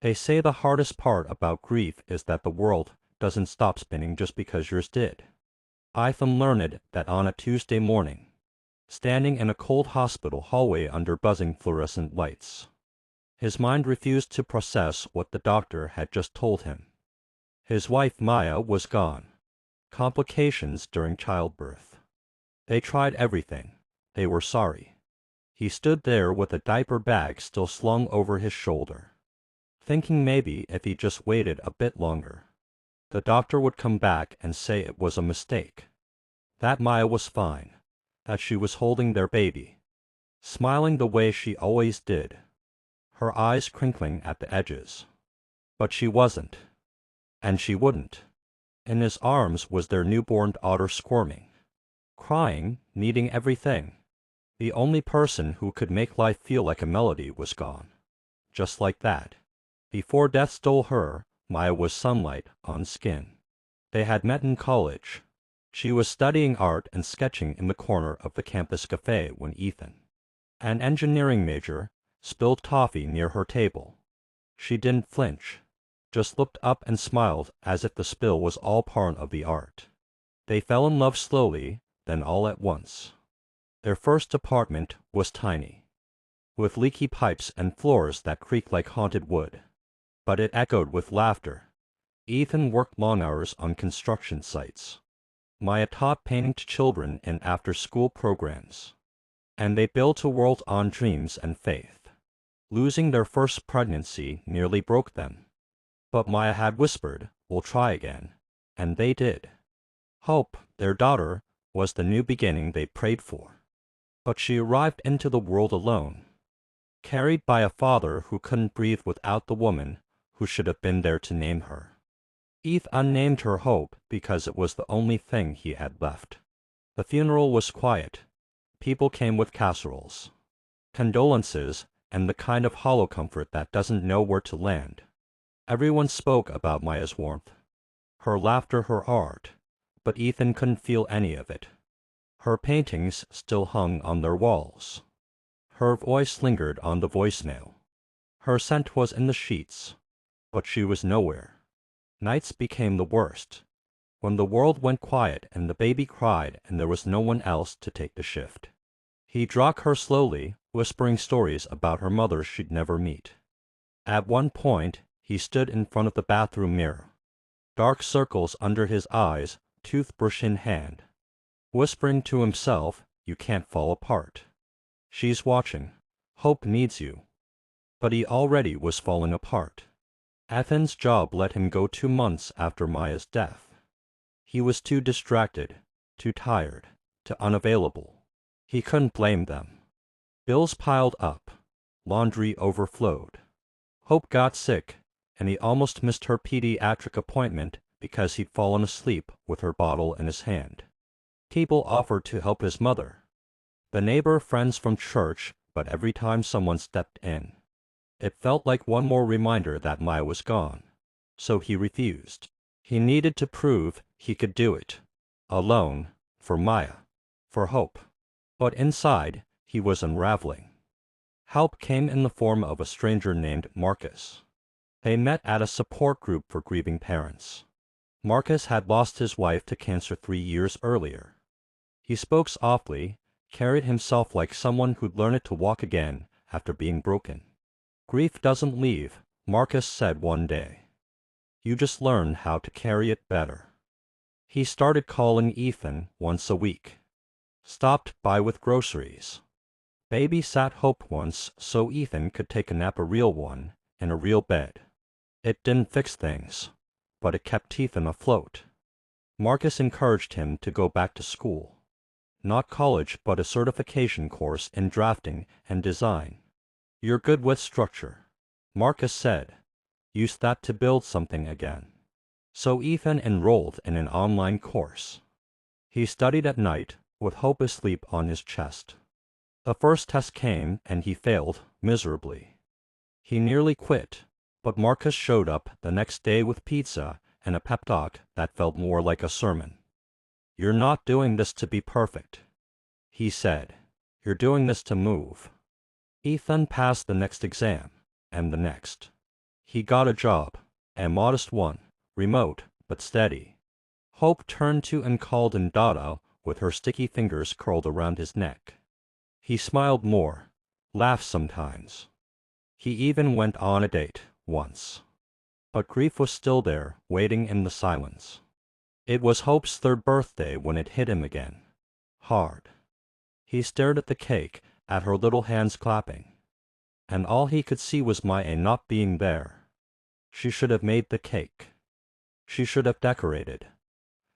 They say the hardest part about grief is that the world doesn't stop spinning just because yours did. Ethan learned that on a Tuesday morning, standing in a cold hospital hallway under buzzing fluorescent lights. His mind refused to process what the doctor had just told him. His wife Maya was gone. Complications during childbirth. They tried everything. They were sorry. He stood there with a diaper bag still slung over his shoulder, thinking maybe if he just waited a bit longer, the doctor would come back and say it was a mistake, that Maya was fine, that she was holding their baby, smiling the way she always did, her eyes crinkling at the edges. But she wasn't, and she wouldn't. In his arms was their newborn daughter squirming, crying, needing everything. The only person who could make life feel like a melody was gone. Just like that. Before death stole her, Maya was sunlight on skin. They had met in college. She was studying art and sketching in the corner of the campus cafe when Ethan, an engineering major, spilled coffee near her table. She didn't flinch, just looked up and smiled as if the spill was all part of the art. They fell in love slowly, then all at once. Their first apartment was tiny, with leaky pipes and floors that creaked like haunted wood. But it echoed with laughter. Ethan worked long hours on construction sites. Maya taught painting to children in after-school programs. And they built a world on dreams and faith. Losing their first pregnancy nearly broke them. But Maya had whispered, "We'll try again." And they did. Hope, their daughter, was the new beginning they prayed for. But she arrived into the world alone, carried by a father who couldn't breathe without the woman who should have been there to name her. Ethan named her Hope because it was the only thing he had left. The funeral was quiet. People came with casseroles, condolences, and the kind of hollow comfort that doesn't know where to land. Everyone spoke about Maya's warmth, her laughter, her art, but Ethan couldn't feel any of it. Her paintings still hung on their walls. Her voice lingered on the voicemail. Her scent was in the sheets, but she was nowhere. Nights became the worst, when the world went quiet and the baby cried and there was no one else to take the shift. He'd rock her slowly, whispering stories about her mother she'd never meet. At one point, he stood in front of the bathroom mirror, dark circles under his eyes, toothbrush in hand, whispering to himself, "You can't fall apart. She's watching. Hope needs you." But he already was falling apart. Ethan's job let him go 2 months after Maya's death. He was too distracted, too tired, too unavailable. He couldn't blame them. Bills piled up. Laundry overflowed. Hope got sick, and he almost missed her pediatric appointment because he'd fallen asleep with her bottle in his hand. People offered to help his mother. The neighbor, friends from church, but every time someone stepped in, it felt like one more reminder that Maya was gone. So he refused. He needed to prove he could do it. Alone, for Maya, for Hope. But inside, he was unraveling. Help came in the form of a stranger named Marcus. They met at a support group for grieving parents. Marcus had lost his wife to cancer 3 years earlier. He spoke softly, carried himself like someone who'd learned to walk again after being broken. "Grief doesn't leave," Marcus said one day. "You just learn how to carry it better." He started calling Ethan once a week. Stopped by with groceries. Babysat Hope once so Ethan could take a nap, a real one, in a real bed. It didn't fix things, but it kept Ethan afloat. Marcus encouraged him to go back to school. Not college, but a certification course in drafting and design. "You're good with structure," Marcus said. "Use that to build something again." So Ethan enrolled in an online course. He studied at night, with Hope asleep on his chest. The first test came, and he failed miserably. He nearly quit, but Marcus showed up the next day with pizza and a pep talk that felt more like a sermon. "You're not doing this to be perfect," he said. "You're doing this to move." Ethan passed the next exam, and the next. He got a job, a modest one, remote, but steady. Hope turned to and called him Dada with her sticky fingers curled around his neck. He smiled more, laughed sometimes. He even went on a date, once. But grief was still there, waiting in the silence. It was Hope's third birthday when it hit him again. Hard. He stared at the cake, at her little hands clapping. And all he could see was Maya not being there. She should have made the cake. She should have decorated.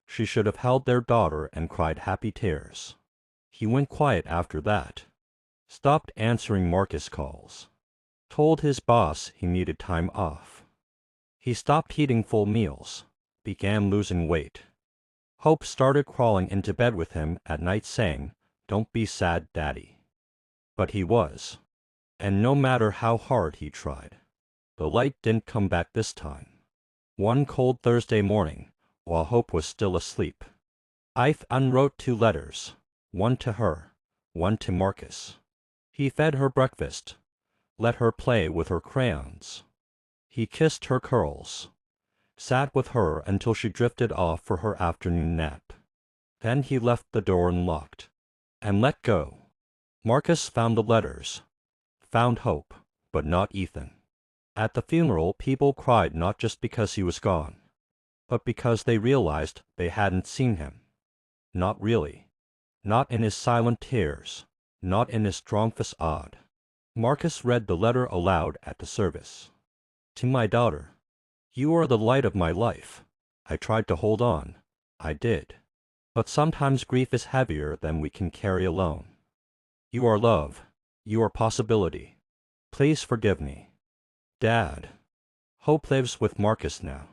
She should have held their daughter and cried happy tears. He went quiet after that. Stopped answering Marcus calls. Told his boss he needed time off. He stopped eating full meals. Began losing weight. Hope started crawling into bed with him at night saying, "Don't be sad, Daddy." But he was. And no matter how hard he tried, the light didn't come back this time. One cold Thursday morning, while Hope was still asleep, Ife unwrote 2 letters, one to her, one to Marcus. He fed her breakfast, let her play with her crayons. He kissed her curls, sat with her until she drifted off for her afternoon nap. Then he left the door unlocked, and let go. Marcus found the letters, found Hope, but not Ethan. At the funeral, people cried not just because he was gone, but because they realized they hadn't seen him. Not really. Not in his silent tears, not in his strong facade. Marcus read the letter aloud at the service. To my daughter, you are the light of my life. I tried to hold on. I did. But sometimes grief is heavier than we can carry alone. You are love. You are possibility. Please forgive me. Dad. Hope lives with Marcus now.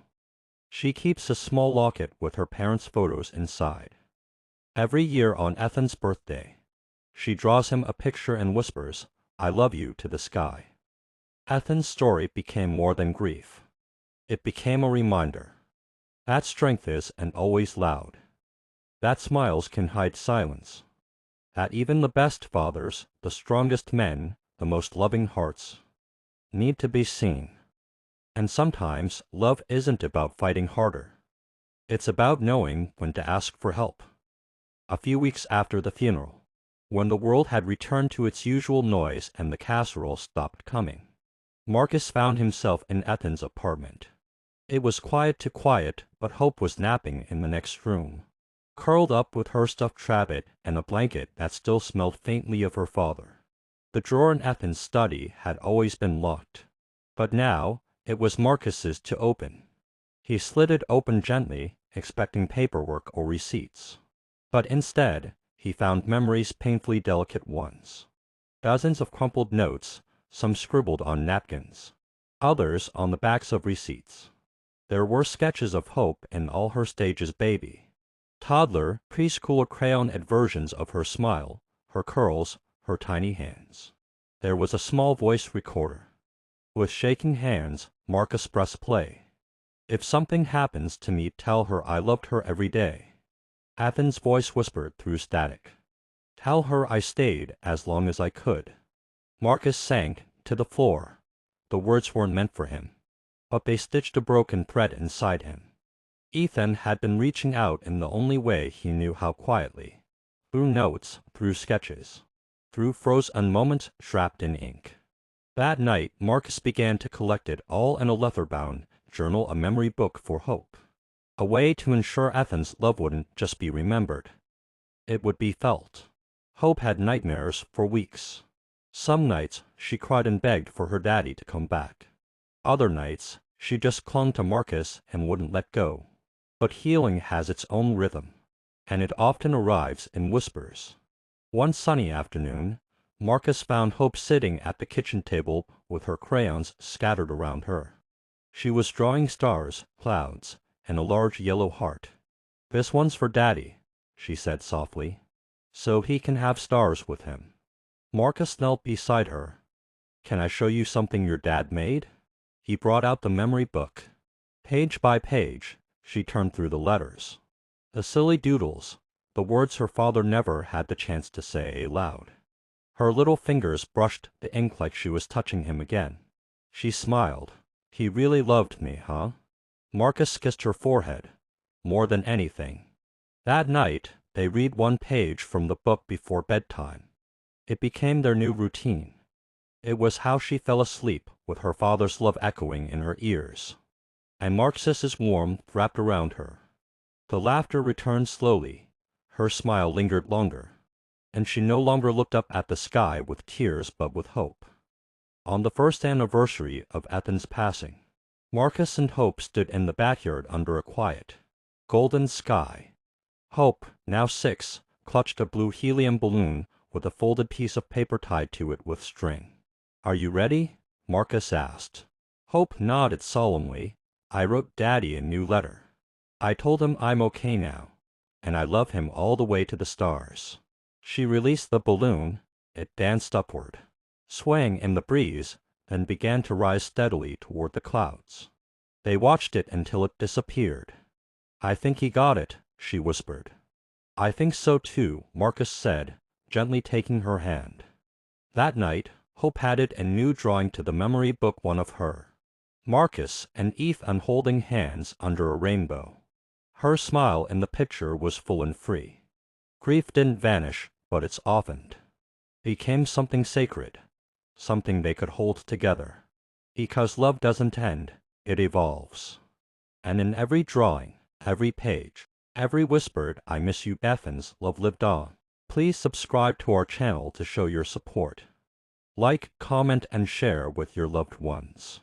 She keeps a small locket with her parents' photos inside. Every year on Ethan's birthday, she draws him a picture and whispers, "I love you," to the sky. Ethan's story became more than grief. It became a reminder that strength is and always loud, that smiles can hide silence, that even the best fathers, the strongest men, the most loving hearts, need to be seen. And sometimes love isn't about fighting harder. It's about knowing when to ask for help. A few weeks after the funeral, when the world had returned to its usual noise and the casserole stopped coming, Marcus found himself in Ethan's apartment. It was quiet, but Hope was napping in the next room, curled up with her stuffed rabbit and a blanket that still smelled faintly of her father. The drawer in Ethan's study had always been locked, but now it was Marcus's to open. He slid it open gently, expecting paperwork or receipts. But instead, he found memories, painfully delicate ones. Dozens of crumpled notes, some scribbled on napkins, others on the backs of receipts. There were sketches of Hope in all her stages: baby, toddler, preschooler crayon-ed versions of her smile, her curls, her tiny hands. There was a small voice recorder. With shaking hands, Marcus pressed play. "If something happens to me, tell her I loved her every day." Ethan's voice whispered through static. "Tell her I stayed as long as I could." Marcus sank to the floor. The words weren't meant for him, but they stitched a broken thread inside him. Ethan had been reaching out in the only way he knew how, quietly. Through notes, through sketches, through frozen moments wrapped in ink. That night, Marcus began to collect it all in a leather-bound journal, a memory book for Hope. A way to ensure Ethan's love wouldn't just be remembered. It would be felt. Hope had nightmares for weeks. Some nights, she cried and begged for her daddy to come back. Other nights, she just clung to Marcus and wouldn't let go. But healing has its own rhythm, and it often arrives in whispers. One sunny afternoon, Marcus found Hope sitting at the kitchen table with her crayons scattered around her. She was drawing stars, clouds, and a large yellow heart. "This one's for Daddy," she said softly, "so he can have stars with him." Marcus knelt beside her. "Can I show you something your dad made?" He brought out the memory book. Page by page, she turned through the letters. The silly doodles, the words her father never had the chance to say aloud. Her little fingers brushed the ink like she was touching him again. She smiled. He really loved me, huh? Marcus kissed her forehead, more than anything. That night, they read one page from the book before bedtime. It became their new routine. It was how she fell asleep with her father's love echoing in her ears, and Marcus's warmth wrapped around her. The laughter returned slowly, her smile lingered longer, and she no longer looked up at the sky with tears but with hope. On the first anniversary of Ethan's passing, Marcus and Hope stood in the backyard under a quiet, golden sky. Hope, now 6, clutched a blue helium balloon with a folded piece of paper tied to it with string. "Are you ready?" Marcus asked. Hope nodded solemnly. "I wrote Daddy a new letter. I told him I'm okay now, and I love him all the way to the stars." She released the balloon. It danced upward, swaying in the breeze, then began to rise steadily toward the clouds. They watched it until it disappeared. "I think he got it," she whispered. "I think so too," Marcus said, gently taking her hand. That night, Hope added a new drawing to the memory book, one of her, Marcus and Ethan holding hands under a rainbow. Her smile in the picture was full and free. Grief didn't vanish, but it softened. Became something sacred, something they could hold together. Because love doesn't end, it evolves. And in every drawing, every page, every whispered "I miss you" Ethan's love lived on. Please subscribe to our channel to show your support. Like, comment, and share with your loved ones.